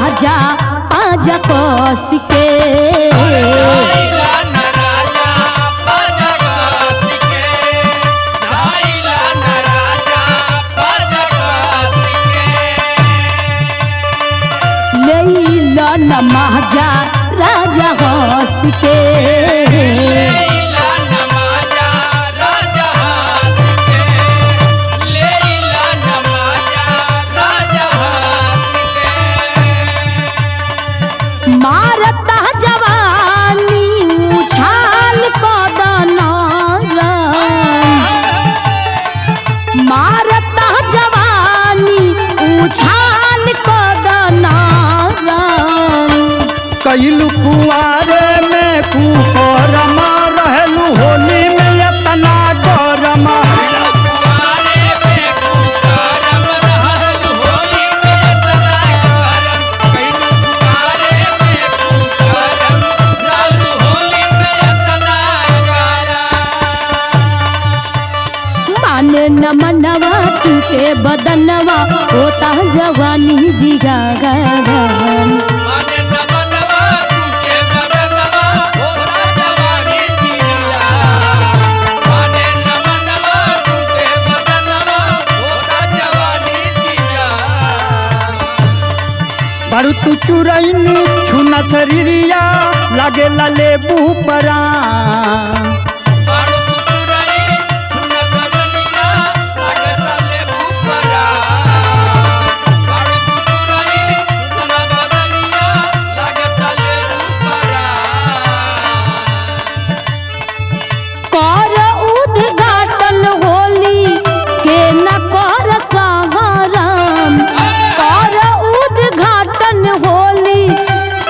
राजा पाजा कस के। न महाजा राजा हंस के। मारता जवानी उछाल कदना, मारता जवानी उछाल कदना। कैलू कुआरे में कुकरम रहलू होली में इतना गरम। माने न मनवा टूटे बदनवा होता जवानी जिगा गगन। बारू तू चुरैनी छुना शरीरिया लागे लेबू परा। कर उद्घाटन होली के न कर सहरम, कर उद्घाटन होली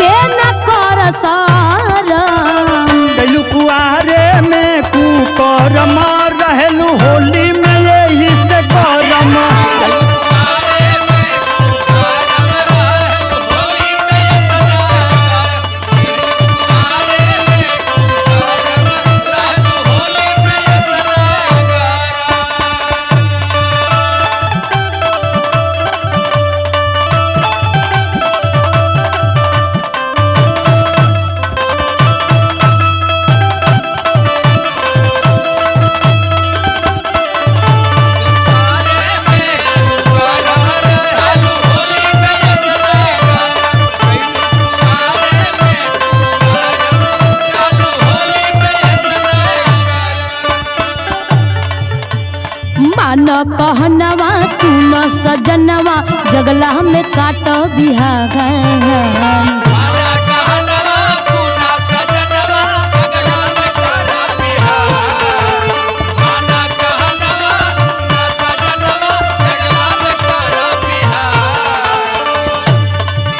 के न कर सहरम। कैलू कुआरे में कुकरम रहलू होली में यही से गरम। मान कहनवा सुन सजनवा जगला में काट बिहागन।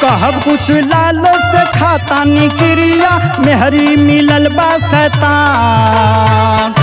कहब कुछ लाल से खाता निक्रिया मेहरी मिलल बा शैतान।